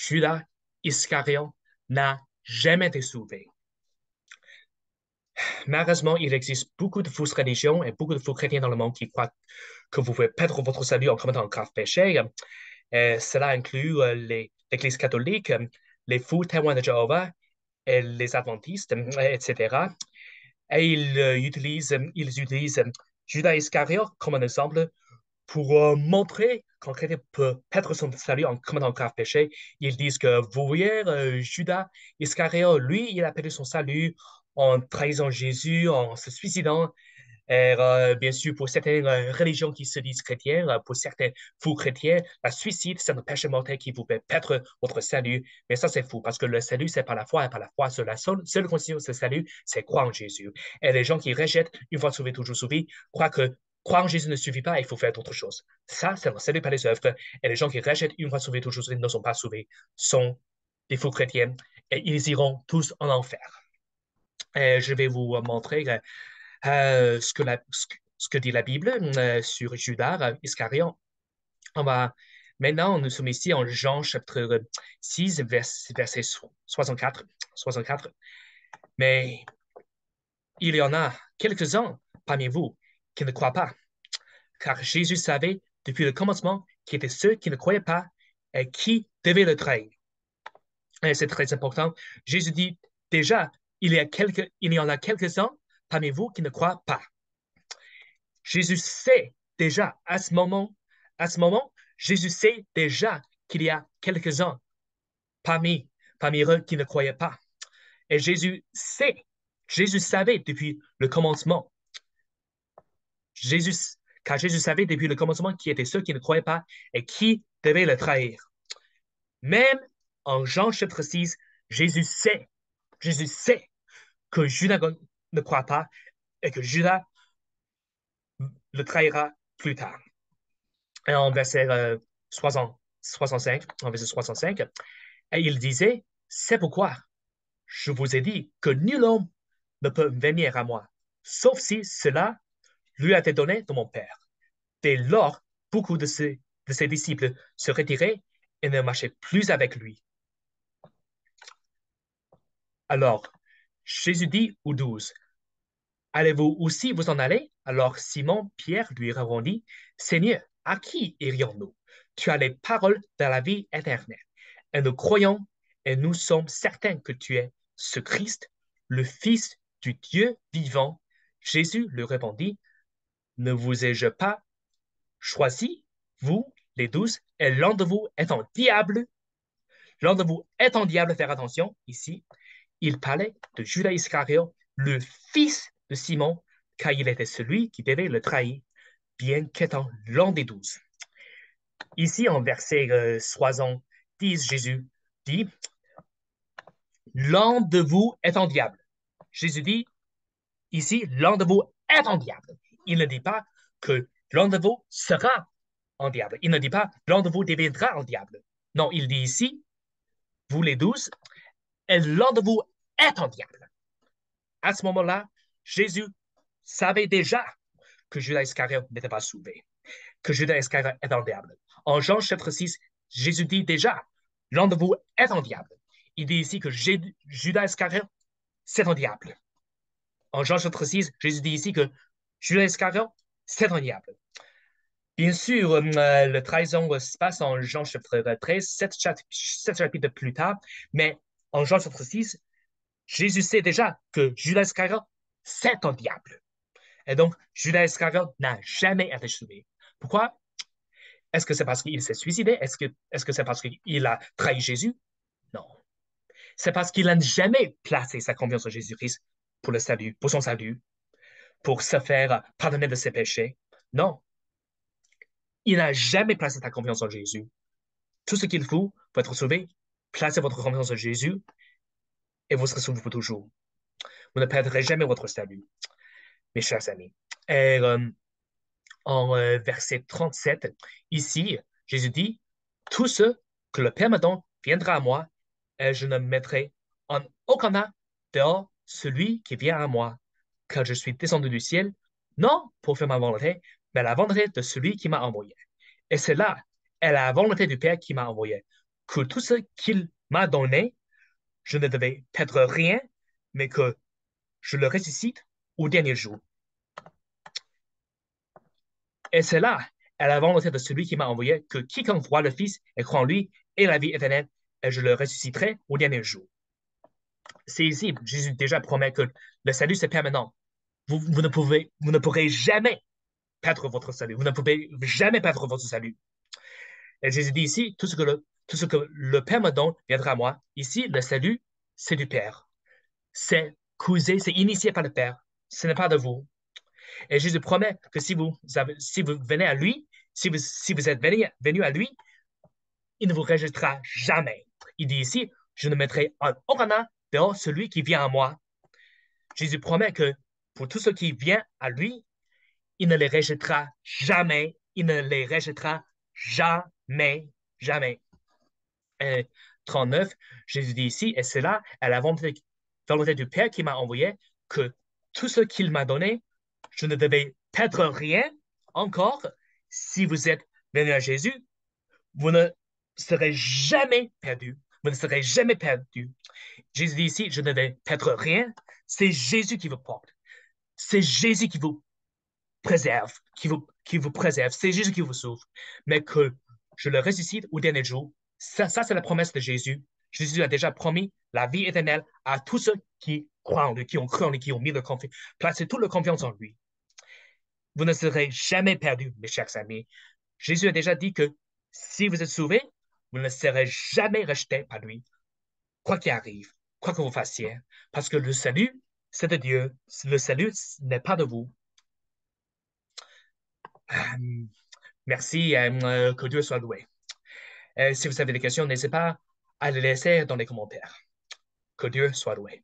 Judas Iscariote n'a jamais été sauvé. Malheureusement, il existe beaucoup de fausses religions et beaucoup de faux chrétiens dans le monde qui croient que vous pouvez perdre votre salut en commettant un grave péché. Cela inclut l'Église catholique, les faux témoins de Jéhovah, et les adventistes, etc. Et ils utilisent Judas Iscariote comme un exemple pour montrer qu'un chrétien peut perdre son salut en commettant un grave péché. Ils disent que, vous voyez, Judas Iscariote, lui, il a perdu son salut en trahissant Jésus, en se suicidant. Et, bien sûr, pour certaines religions qui se disent chrétiennes, pour certains faux chrétiens, le suicide, c'est un péché mortel qui vous fait perdre votre salut. Mais ça, c'est fou, parce que le salut, c'est par la foi, et par la foi, c'est la seule condition de ce salut, c'est croire en Jésus. Et les gens qui rejettent, une fois sauvé, toujours sauvé, croient que croire en Jésus ne suffit pas, il faut faire d'autres choses. Ça, c'est le salut par les œuvres. Et les gens qui rejettent, une fois sauvé, toujours sauvé, ne sont pas sauvés, sont des faux chrétiens, et ils iront tous en enfer. Et je vais vous montrer ce que dit la Bible sur Judas Iscariote. On va, maintenant, nous sommes ici en Jean chapitre 6, verset 64. 64. Mais il y en a quelques-uns parmi vous qui ne croient pas, car Jésus savait depuis le commencement qui étaient ceux qui ne croyaient pas et qui devaient le trahir. Et c'est très important. Jésus dit déjà, il y en a quelques-uns parmi vous qui ne croient pas. Jésus sait déjà, à ce moment, Jésus sait déjà qu'il y a quelques-uns parmi eux qui ne croyaient pas. Et Jésus savait depuis le commencement, Jésus, car Jésus savait depuis le commencement qui étaient ceux qui ne croyaient pas et qui devaient le trahir. Même en Jean chapitre 6, Jésus sait que Judas ne croit pas et que Judas le trahira plus tard. Et en verset 65, en verset 65, et il disait, c'est pourquoi je vous ai dit que nul homme ne peut venir à moi, sauf si cela lui a été donné de mon Père. Dès lors, beaucoup de ses disciples se retiraient et ne marchaient plus avec lui. Alors, Jésus dit aux 12, allez-vous aussi vous en aller? Alors Simon Pierre lui répondit, Seigneur, à qui irions-nous? Tu as les paroles de la vie éternelle. Et nous croyons et nous sommes certains que tu es ce Christ, le Fils du Dieu vivant. Jésus lui répondit, ne vous ai-je pas choisi, vous, les 12, et l'un de vous est un diable? L'un de vous est un diable, faire attention, ici, il parlait de Judas Iscariote, le fils de Simon, car il était celui qui devait le trahir, bien qu'étant l'un des 12. Ici, en verset 70, Jésus dit, l'un de vous est un diable. Jésus dit, ici, l'un de vous est un diable. Il ne dit pas que l'un de vous sera un diable. Il ne dit pas l'un de vous deviendra un diable. Non, il dit ici, vous les 12, et l'un de vous est un diable. À ce moment-là, Jésus savait déjà que Judas Iscariote n'était pas sauvé, que Judas Iscariote est un diable. En Jean chapitre 6, Jésus dit déjà, l'un de vous est un diable. Il dit ici que Judas Iscariote, c'est un diable. En Jean chapitre 6, Jésus dit ici que Judas Iscariote, c'est un diable. Bien sûr, le trahison se passe en Jean chapitre 13, 7 chapitres plus tard, mais en Jean chapitre 6, Jésus sait déjà que Judas Iscariote, c'est un diable. Et donc, Judas Iscariote n'a jamais été sauvé. Pourquoi? Est-ce que c'est parce qu'il s'est suicidé? Est-ce que c'est parce qu'il a trahi Jésus? Non. C'est parce qu'il n'a jamais placé sa confiance en Jésus-Christ pour le salut, pour son salut, pour se faire pardonner de ses péchés. Non. Il n'a jamais placé sa confiance en Jésus. Tout ce qu'il faut pour être sauvé, placez votre confiance en Jésus et vous serez sauvé pour toujours. Vous ne perdrez jamais votre salut, mes chers amis. Et en verset 37, ici, Jésus dit, tout ce que le Père me donne viendra à moi, et je ne mettrai en aucun cas dehors celui qui vient à moi, car je suis descendu du ciel, non pour faire ma volonté, mais la volonté de celui qui m'a envoyé. Et c'est là, est la volonté du Père qui m'a envoyé, que tout ce qu'il m'a donné, je ne devais perdre rien, mais que je le ressuscite au dernier jour. Et c'est là, à la volonté de celui qui m'a envoyé, que quiconque voit le Fils et croit en lui ait la vie éternelle, et je le ressusciterai au dernier jour. C'est ici, Jésus déjà promet que le salut, c'est permanent. Vous ne pourrez jamais perdre votre salut. Vous ne pouvez jamais perdre votre salut. Et Jésus dit ici, tout ce que le Père me donne viendra à moi. Ici, le salut, c'est du Père. C'est causé, c'est initié par le Père. Ce n'est pas de vous. Et Jésus promet que si vous venez à lui, si vous êtes venu à lui, il ne vous rejettera jamais. Il dit ici, je ne mettrai en aucun dehors celui qui vient à moi. Jésus promet que pour tous ceux qui viennent à lui, il ne les rejettera jamais. Il ne les rejettera jamais, jamais. Et 39, Jésus dit ici, et c'est là, à la volonté du Père qui m'a envoyé, que tout ce qu'il m'a donné, je ne devais perdre rien encore. Si vous êtes venu à Jésus, vous ne serez jamais perdu. Vous ne serez jamais perdu. Jésus dit ici, je ne vais perdre rien. C'est Jésus qui vous porte. C'est Jésus qui vous préserve, qui vous préserve. C'est Jésus qui vous sauve. Mais que je le ressuscite au dernier jour, ça c'est la promesse de Jésus. Jésus a déjà promis la vie éternelle à tous ceux qui croient en lui, qui ont cru en lui, qui ont mis leur confiance, placé toute leur confiance en lui. Vous ne serez jamais perdus, mes chers amis. Jésus a déjà dit que si vous êtes sauvés, vous ne serez jamais rejetés par lui, quoi qu'il arrive, quoi que vous fassiez. Parce que le salut, c'est de Dieu. Le salut n'est pas de vous. Euh, Merci, que Dieu soit loué. Si vous avez des questions, n'hésitez pas à les laisser dans les commentaires. Que Dieu soit loué.